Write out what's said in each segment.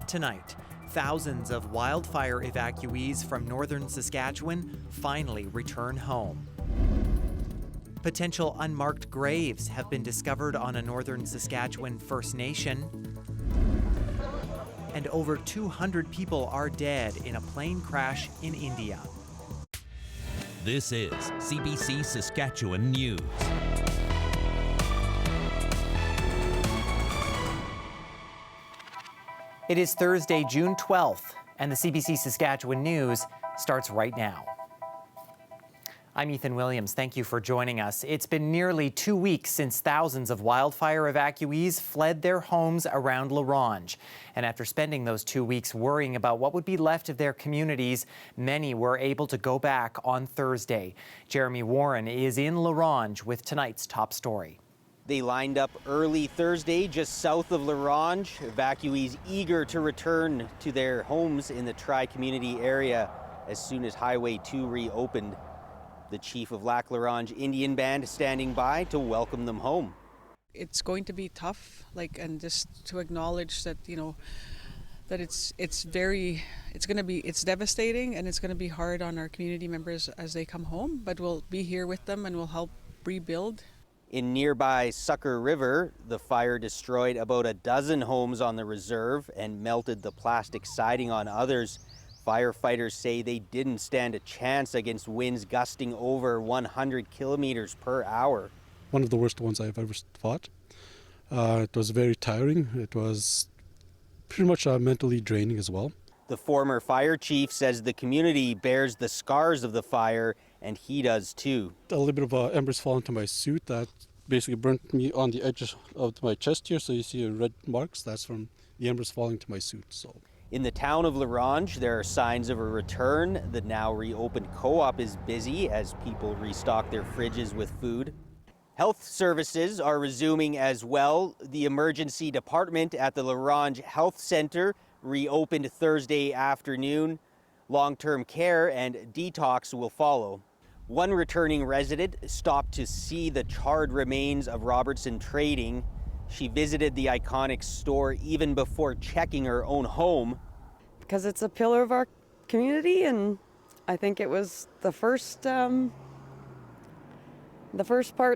Tonight, thousands of wildfire evacuees from northern Saskatchewan finally return home. Potential unmarked graves have been discovered on a northern Saskatchewan First Nation. And over 200 people are dead in a plane crash in India. This is CBC Saskatchewan News. It is Thursday, June 12th, and the CBC Saskatchewan News starts right now. I'm Ethan Williams. Thank you for joining us. It's been nearly 2 weeks since thousands of wildfire evacuees fled their homes around Ronge. And after spending those 2 weeks worrying about what would be left of their communities, many were able to go back on Thursday. Jeremy Warren is in Ronge with tonight's top story. They lined up early Thursday just south of Ronge, evacuees eager to return to their homes in the tri-community area as soon as Highway 2 reopened. The chief of Lac La Ronge Indian Band standing by to welcome them home. It's going to be tough, and just to acknowledge that, that it's devastating and it's going to be hard on our community members as they come home, but we'll be here with them and we'll help rebuild. In nearby Sucker River, the fire destroyed about a dozen homes on the reserve and melted the plastic siding on others. Firefighters say they didn't stand a chance against winds gusting over 100 kilometers per hour. One of the worst ones I've ever fought. It was very tiring. It was pretty much mentally draining as well. The former fire chief says the community bears the scars of the fire, and he does too. A little bit of embers fall into my suit that basically burnt me on the edge of my chest here. So you see red marks. That's from the embers falling to my suit. So. In the town of Ronge, there are signs of a return. The now reopened co-op is busy as people restock their fridges with food. Health services are resuming as well. The emergency department at the Ronge Health Centre reopened Thursday afternoon. Long-term care and detox will follow. One returning resident stopped to see the charred remains of Robertson Trading. She visited the iconic store even before checking her own home. Because it's a pillar of our community, and I think it was the first part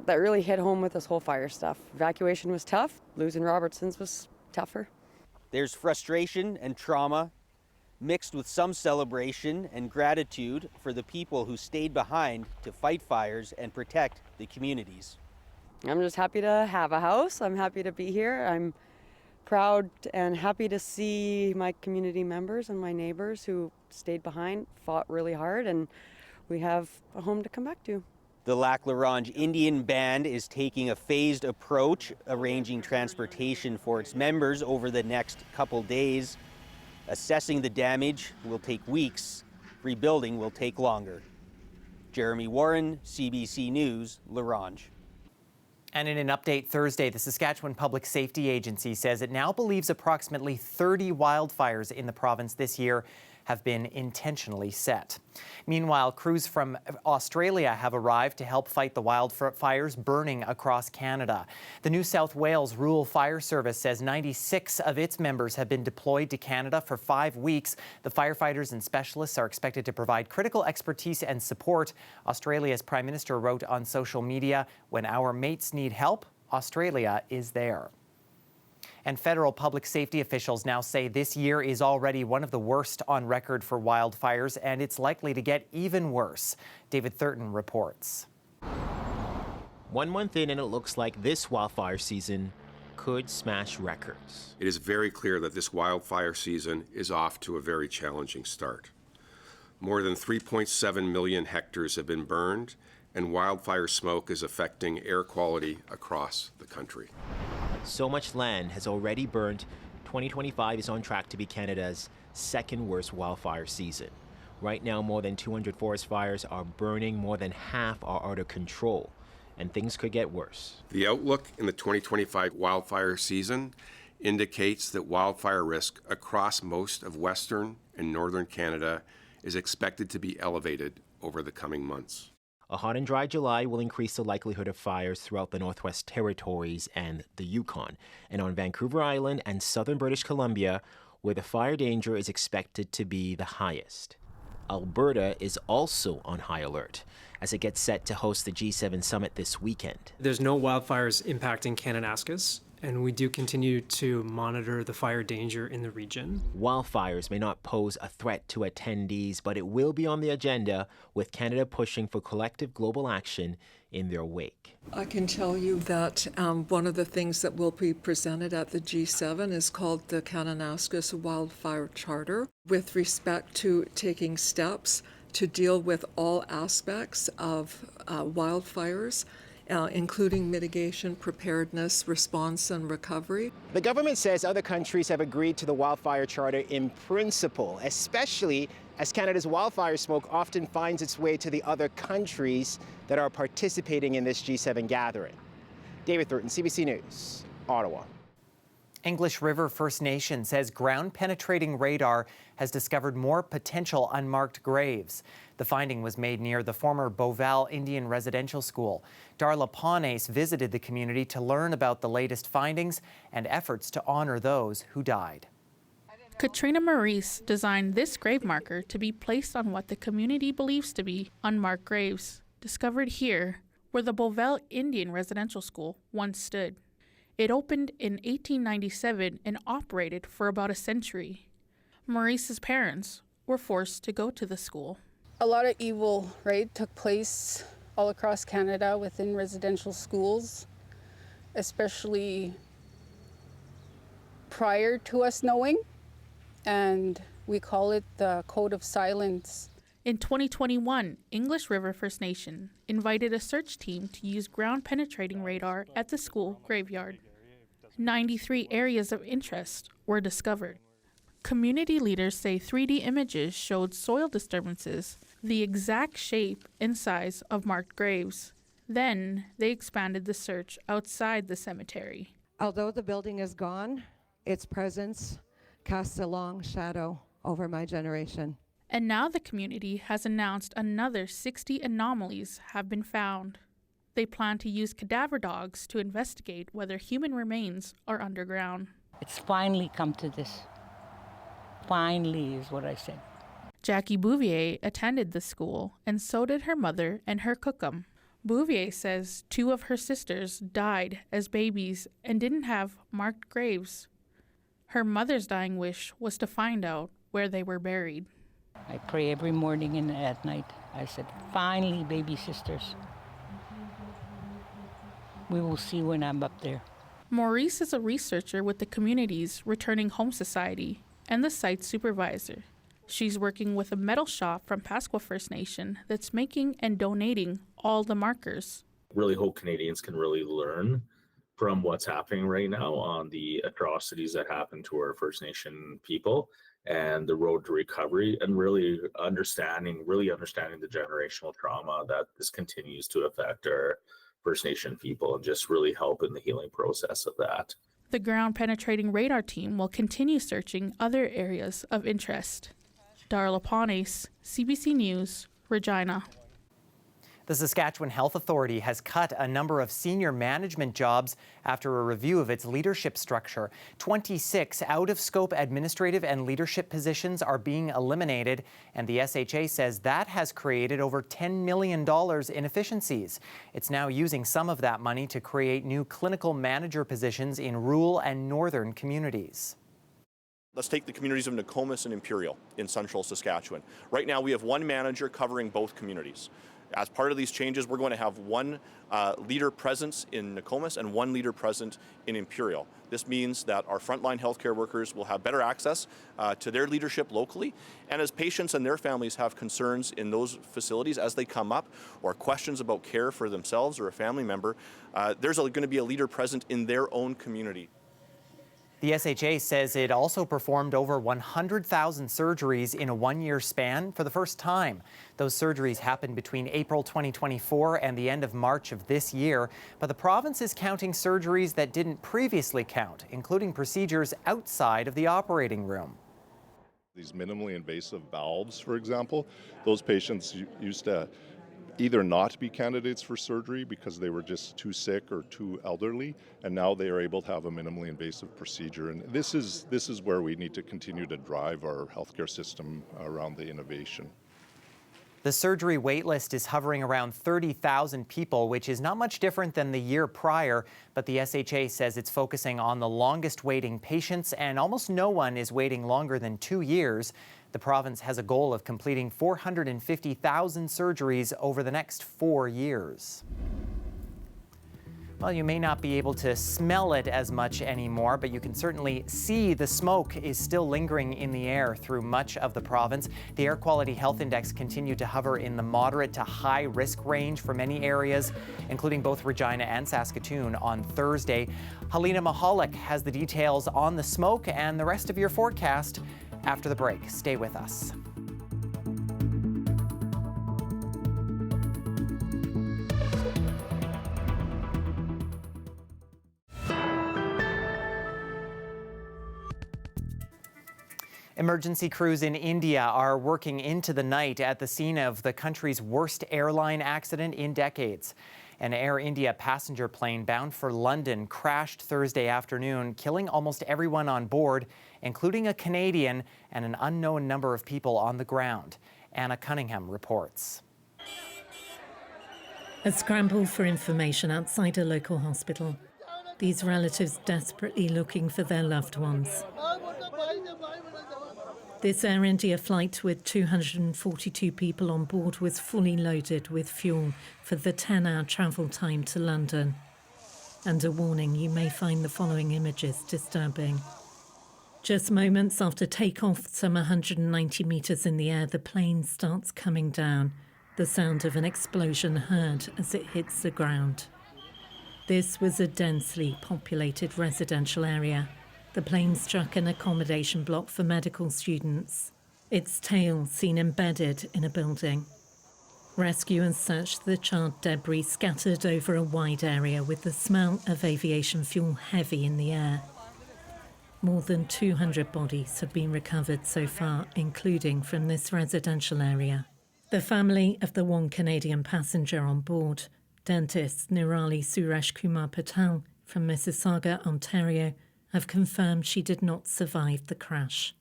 that really hit home with this whole fire stuff. Evacuation was tough. Losing Robertson's was tougher. There's frustration and trauma, mixed with some celebration and gratitude for the people who stayed behind to fight fires and protect the communities. I'm just happy to have a house. I'm happy to be here. I'm proud and happy to see my community members and my neighbors who stayed behind, fought really hard, and we have a home to come back to. The Lac La Ronge Indian Band is taking a phased approach, arranging transportation for its members over the next couple days. Assessing the damage will take weeks. Rebuilding will take longer. Jeremy Warren, CBC News, La Ronge. And in an update Thursday, the Saskatchewan Public Safety Agency says it now believes approximately 30 wildfires in the province this year have been intentionally set. Meanwhile, crews from Australia have arrived to help fight the wildfires burning across Canada. The New South Wales Rural Fire Service says 96 of its members have been deployed to Canada for 5 weeks. The firefighters and specialists are expected to provide critical expertise and support. Australia's Prime Minister wrote on social media, "When our mates need help, Australia is there." And federal public safety officials now say this year is already one of the worst on record for wildfires, and it's likely to get even worse. David Thurton reports. 1 month in, and it looks like this wildfire season could smash records. It is very clear that this wildfire season is off to a very challenging start. More than 3.7 million hectares have been burned, and wildfire smoke is affecting air quality across the country. So much land has already burned. 2025 is on track to be Canada's second worst wildfire season. Right now, more than 200 forest fires are burning, more than half are out of control, and things could get worse. The outlook in the 2025 wildfire season indicates that wildfire risk across most of Western and Northern Canada is expected to be elevated over the coming months. A hot and dry July will increase the likelihood of fires throughout the Northwest Territories and the Yukon. And on Vancouver Island and southern British Columbia, where the fire danger is expected to be the highest. Alberta is also on high alert as it gets set to host the G7 summit this weekend. There's no wildfires impacting Kananaskis, and we do continue to monitor the fire danger in the region. Wildfires may not pose a threat to attendees, but it will be on the agenda, with Canada pushing for collective global action in their wake. I can tell you that one of the things that will be presented at the G7 is called the Kananaskis Wildfire Charter, with respect to taking steps to deal with all aspects of wildfires, including mitigation, preparedness, response, and recovery. The government says other countries have agreed to the Wildfire Charter in principle, especially as Canada's wildfire smoke often finds its way to the other countries that are participating in this G7 gathering. David Thurton, CBC News, Ottawa. English River First Nation says ground-penetrating radar has discovered more potential unmarked graves. The finding was made near the former Beauval Indian Residential School. Darla Paunes visited the community to learn about the latest findings and efforts to honor those who died. Katrina Maurice designed this grave marker to be placed on what the community believes to be unmarked graves, discovered here where the Beauval Indian Residential School once stood. It opened in 1897 and operated for about a century. Maurice's parents were forced to go to the school. A lot of evil, right, took place all across Canada within residential schools, especially prior to us knowing, and we call it the Code of Silence. In 2021, English River First Nation invited a search team to use ground-penetrating radar at the school graveyard. 93 areas of interest were discovered. Community leaders say 3D images showed soil disturbances, the exact shape and size of marked graves. Then they expanded the search outside the cemetery. Although the building is gone, its presence casts a long shadow over my generation. And now the community has announced another 60 anomalies have been found. They plan to use cadaver dogs to investigate whether human remains are underground. It's finally come to this. Finally is what I said. Jackie Bouvier attended the school, and so did her mother and her cookum. Bouvier says 2 of her sisters died as babies and didn't have marked graves. Her mother's dying wish was to find out where they were buried. I pray every morning and at night. I said, finally, baby sisters. We will see when I'm up there. Maurice is a researcher with the community's Returning Home Society and the site supervisor. She's working with a metal shop from Pasqua First Nation that's making and donating all the markers. Really hope Canadians can really learn from what's happening right now on the atrocities that happen to our First Nation people and the road to recovery, and really understanding the generational trauma that this continues to affect our First Nation people, and just really help in the healing process of that. The ground-penetrating radar team will continue searching other areas of interest. Darla Paunes, CBC News, Regina. The Saskatchewan Health Authority has cut a number of senior management jobs after a review of its leadership structure. 26 out-of-scope administrative and leadership positions are being eliminated, and the SHA says that has created over $10 million in efficiencies. It's now using some of that money to create new clinical manager positions in rural and northern communities. Let's take the communities of Nokomis and Imperial in central Saskatchewan. Right now we have one manager covering both communities. As part of these changes, we're going to have one leader presence in Nokomis and one leader present in Imperial. This means that our frontline healthcare workers will have better access to their leadership locally, and as patients and their families have concerns in those facilities as they come up, or questions about care for themselves or a family member, there's going to be a leader present in their own community. The SHA says it also performed over 100,000 surgeries in a one-year span for the first time. Those surgeries happened between April 2024 and the end of March of this year, but the province is counting surgeries that didn't previously count, including procedures outside of the operating room. These minimally invasive valves, for example, those patients used to either not be candidates for surgery because they were just too sick or too elderly, and now they are able to have a minimally invasive procedure. And this is where we need to continue to drive our healthcare system around the innovation. The surgery waitlist is hovering around 30,000 people, which is not much different than the year prior, but the SHA says it's focusing on the longest waiting patients, and almost no one is waiting longer than 2 years. The province has a goal of completing 450,000 surgeries over the next 4 years. Well, you may not be able to smell it as much anymore, but you can certainly see the smoke is still lingering in the air through much of the province. The Air Quality Health Index continued to hover in the moderate to high risk range for many areas, including both Regina and Saskatoon on Thursday. Helena Mahalik has the details on the smoke and the rest of your forecast after the break. Stay with us. Emergency crews in India are working into the night at the scene of the country's worst airline accident in decades. An Air India passenger plane bound for London crashed Thursday afternoon, killing almost everyone on board, including a Canadian and an unknown number of people on the ground. Anna Cunningham reports. A scramble for information outside a local hospital. These relatives desperately looking for their loved ones. This Air India flight with 242 people on board was fully loaded with fuel for the 10-hour travel time to London. And a warning, you may find the following images disturbing. Just moments after takeoff, some 190 metres in the air, the plane starts coming down. The sound of an explosion heard as it hits the ground. This was a densely populated residential area. The plane struck an accommodation block for medical students. Its tail seen embedded in a building. Rescuers searched the charred debris scattered over a wide area with the smell of aviation fuel heavy in the air. More than 200 bodies have been recovered so far, including from this residential area. The family of the one Canadian passenger on board, dentist Nirali Suresh Kumar Patel from Mississauga, Ontario, have confirmed she did not survive the crash.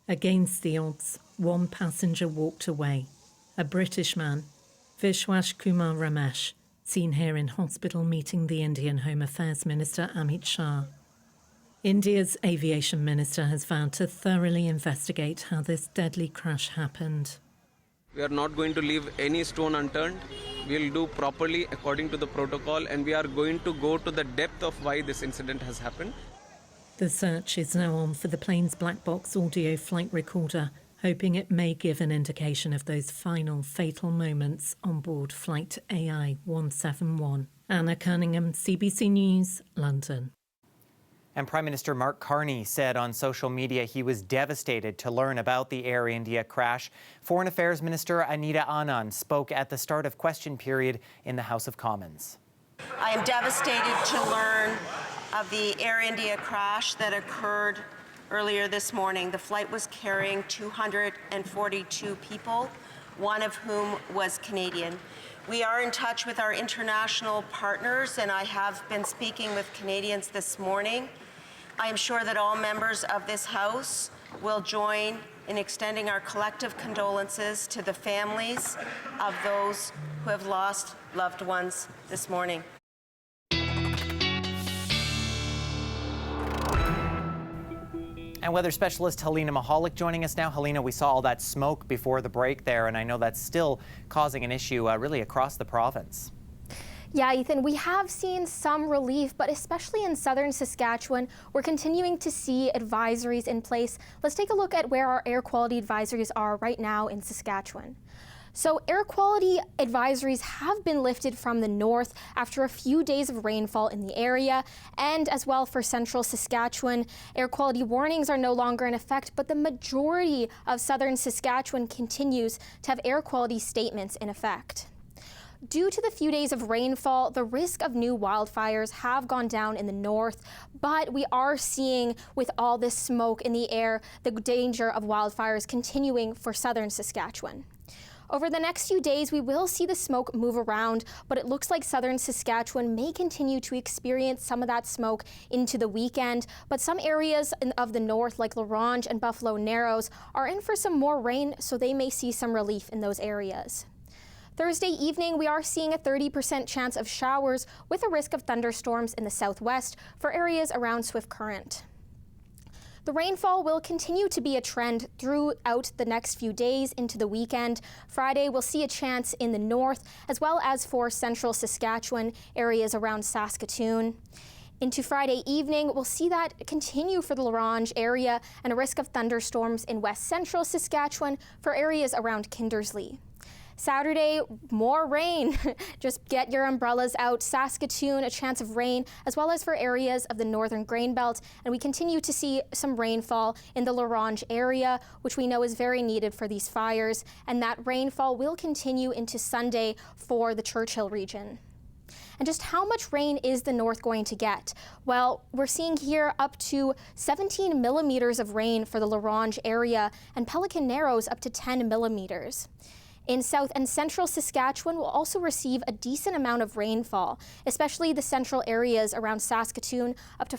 Against the odds, one passenger walked away. A British man, Vishwash Kumar Ramesh, seen here in hospital meeting the Indian Home Affairs Minister Amit Shah. India's aviation minister has vowed to thoroughly investigate how this deadly crash happened. We are not going to leave any stone unturned. We'll do properly according to the protocol, and we are going to go to the depth of why this incident has happened. The search is now on for the plane's black box audio flight recorder, hoping it may give an indication of those final fatal moments on board Flight AI 171. Anna Cunningham, CBC News, London. And Prime Minister Mark Carney said on social media he was devastated to learn about the Air India crash. Foreign Affairs Minister Anita Anand spoke at the start of question period in the House of Commons. I am devastated to learn of the Air India crash that occurred earlier this morning. The flight was carrying 242 people, one of whom was Canadian. We are in touch with our international partners, and I have been speaking with Canadians this morning. I am sure that all members of this House will join in extending our collective condolences to the families of those who have lost loved ones this morning. And weather specialist Helena Mahalik joining us now. Helena, we saw all that smoke before the break there, and I know that's still causing an issue really across the province. Yeah, Ethan, we have seen some relief, but especially in southern Saskatchewan, we're continuing to see advisories in place. Let's take a look at where our air quality advisories are right now in Saskatchewan. So air quality advisories have been lifted from the north after a few days of rainfall in the area, and as well for central Saskatchewan. Air quality warnings are no longer in effect, but the majority of southern Saskatchewan continues to have air quality statements in effect. Due to the few days of rainfall, the risk of new wildfires have gone down in the north, but we are seeing, with all this smoke in the air, the danger of wildfires continuing for southern Saskatchewan. Over the next few days, we will see the smoke move around, but it looks like southern Saskatchewan may continue to experience some of that smoke into the weekend. But some areas of the north, like Ronge and Buffalo Narrows, are in for some more rain, so they may see some relief in those areas. Thursday evening, we are seeing a 30% chance of showers with a risk of thunderstorms in the southwest for areas around Swift Current. The rainfall will continue to be a trend throughout the next few days into the weekend. Friday, we'll see a chance in the north, as well as for central Saskatchewan, areas around Saskatoon. Into Friday evening, we'll see that continue for the Ronge area and a risk of thunderstorms in west central Saskatchewan for areas around Kindersley. Saturday, more rain. Just get your umbrellas out. Saskatoon, a chance of rain, as well as for areas of the northern grain belt. And we continue to see some rainfall in the Ronge area, which we know is very needed for these fires. And that rainfall will continue into Sunday for the Churchill region. And just how much rain is the north going to get? Well, we're seeing here up to 17 millimeters of rain for the Ronge area, and Pelican Narrows up to 10 millimeters. In south and central Saskatchewan, we'll also receive a decent amount of rainfall, especially the central areas around Saskatoon, up to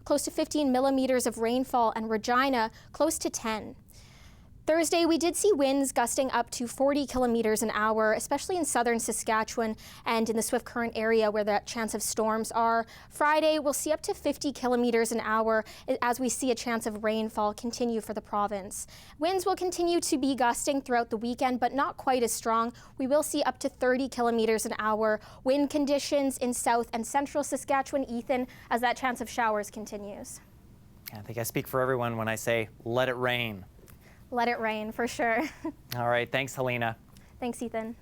close to 15 millimeters of rainfall, and Regina close to 10. Thursday, we did see winds gusting up to 40 kilometers an hour, especially in southern Saskatchewan and in the Swift Current area where that chance of storms are. Friday, we'll see up to 50 kilometers an hour as we see a chance of rainfall continue for the province. Winds will continue to be gusting throughout the weekend, but not quite as strong. We will see up to 30 kilometers an hour wind conditions in south and central Saskatchewan, Ethan, as that chance of showers continues. I think I speak for everyone when I say, let it rain. Let it rain, for sure. All right, thanks, Helena. Thanks, Ethan.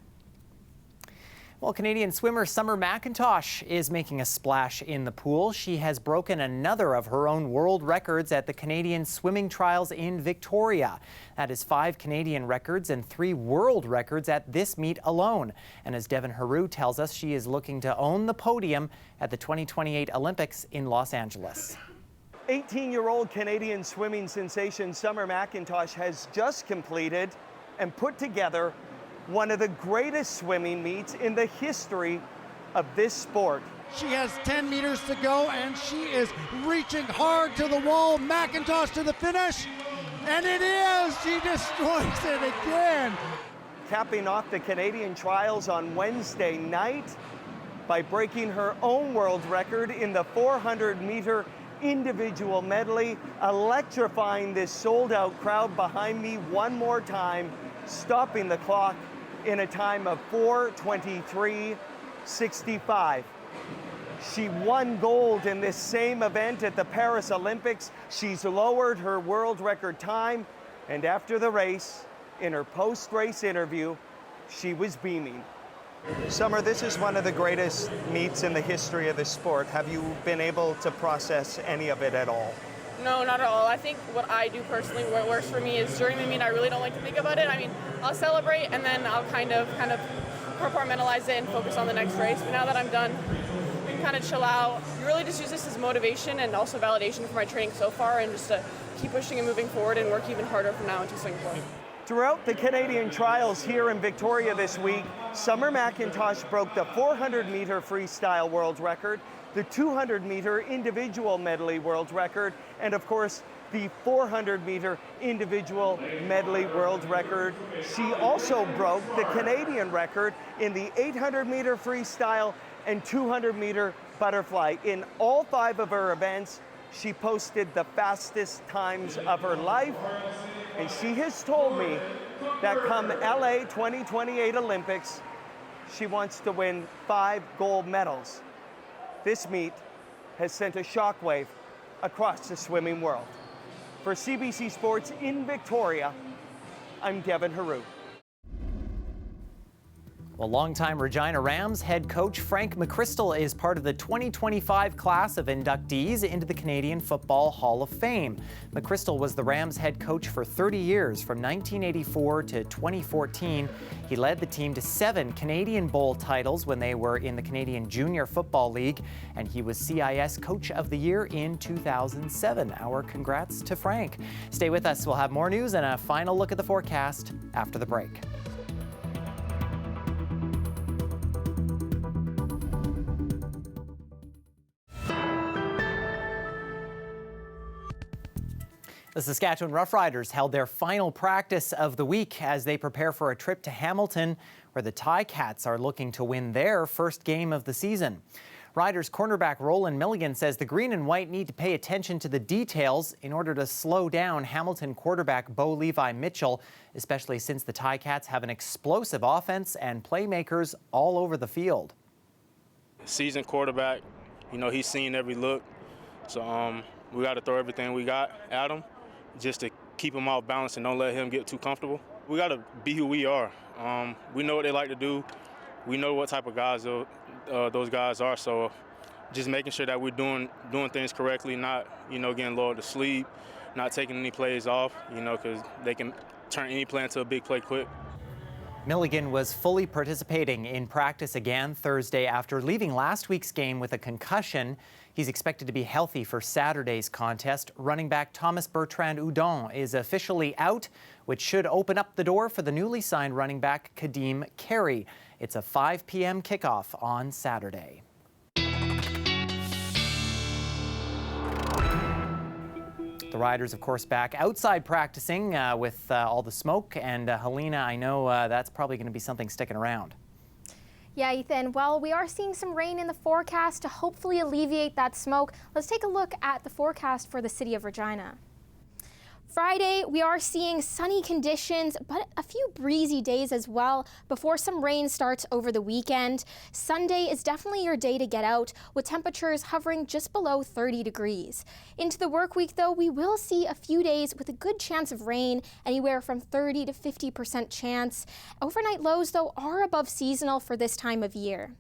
Well, Canadian swimmer Summer McIntosh is making a splash in the pool. She has broken another of her own world records at the Canadian Swimming Trials in Victoria. That is 5 Canadian records and 3 world records at this meet alone. And as Devin Haru tells us, she is looking to own the podium at the 2028 Olympics in Los Angeles. 18-year-old Canadian swimming sensation Summer McIntosh has just completed and put together one of the greatest swimming meets in the history of this sport. She has 10 meters to go and she is reaching hard to the wall. McIntosh to the finish, and it is! She destroys it again. Capping off the Canadian trials on Wednesday night by breaking her own world record in the 400-meter individual medley, electrifying this sold-out crowd behind me one more time, stopping the clock in a time of 4:23.65. She won gold in this same event at the Paris Olympics. She's lowered her world record time, and after the race, in her post-race interview, she was beaming. Summer, this is one of the greatest meets in the history of the sport. Have you been able to process any of it at all? No, not at all. I think what I do personally, what works for me is during the meet, I really don't like to think about it. I mean, I'll celebrate and then I'll kind of compartmentalize it and focus on the next race. But now that I'm done, we can kind of chill out. You really just use this as motivation and also validation for my training so far, and just to keep pushing and moving forward and work even harder from now until Singapore. Throughout the Canadian trials here in Victoria this week, Summer McIntosh broke the 400-meter freestyle world record, the 200-meter individual medley world record, and of course, the 400-meter individual medley world record. She also broke the Canadian record in the 800-meter freestyle and 200-meter butterfly. In all 5 of her events, she posted the fastest times of her life, and she has told me that come LA 2028 Olympics, she wants to win 5 gold medals. This meet has sent a shockwave across the swimming world. For CBC Sports in Victoria, I'm Devin Haru. Well, longtime Regina Rams head coach Frank McChrystal is part of the 2025 class of inductees into the Canadian Football Hall of Fame. McChrystal was the Rams head coach for 30 years, from 1984 to 2014. He led the team to 7 Canadian Bowl titles when they were in the Canadian Junior Football League, and he was CIS Coach of the Year in 2007. Our congrats to Frank. Stay with us. We'll have more news and a final look at the forecast after the break. The Saskatchewan Roughriders held their final practice of the week as they prepare for a trip to Hamilton, where the Ticats are looking to win their first game of the season. Riders cornerback Roland Milligan says the green and white need to pay attention to the details in order to slow down Hamilton quarterback Bo Levi Mitchell, especially since the Ticats have an explosive offense and playmakers all over the field. Seasoned quarterback, he's seen every look, so we got to throw everything we got at him just to keep him off balance and don't let him get too comfortable. We got to be who we are. We know what they like to do. We know what type of guys those guys are, so just making sure that we're doing things correctly, not getting lulled to sleep, not taking any plays off, because they can turn any play into a big play quick. Milligan was fully participating in practice again Thursday after leaving last week's game with a concussion. He's expected to be healthy for Saturday's contest. Running back Thomas Bertrand Houdon is officially out, which should open up the door for the newly signed running back Kadeem Carey. It's a 5 p.m. kickoff on Saturday. The Riders, of course, back outside practicing with all the smoke. And Helena, I know that's probably going to be something sticking around. Yeah, Ethan. Well, we are seeing some rain in the forecast to hopefully alleviate that smoke. Let's take a look at the forecast for the city of Regina. Friday, we are seeing sunny conditions, but a few breezy days as well before some rain starts over the weekend. Sunday is definitely your day to get out, with temperatures hovering just below 30 degrees. Into the work week, though, we will see a few days with a good chance of rain, anywhere from 30 to 50% chance. Overnight lows, though, are above seasonal for this time of year.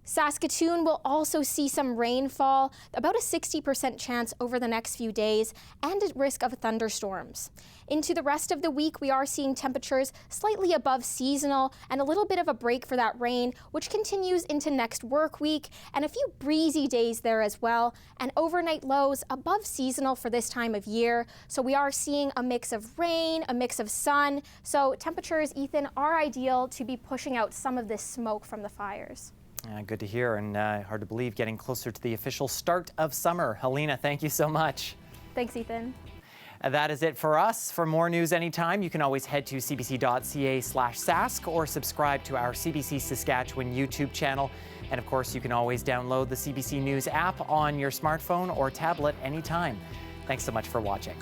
Saskatoon will also see some rainfall, about a 60% chance over the next few days, and at risk of thunderstorms. Into the rest of the week, we are seeing temperatures slightly above seasonal and a little bit of a break for that rain, which continues into next work week, and a few breezy days there as well, and overnight lows above seasonal for this time of year. So we are seeing a mix of rain, a mix of sun. So temperatures, Ethan, are ideal to be pushing out some of this smoke from the fires. Good to hear, and hard to believe getting closer to the official start of summer. Helena, thank you so much. Thanks, Ethan. That is it for us. For more news anytime, you can always head to cbc.ca/sask or subscribe to our CBC Saskatchewan YouTube channel. And of course, you can always download the CBC News app on your smartphone or tablet anytime. Thanks so much for watching.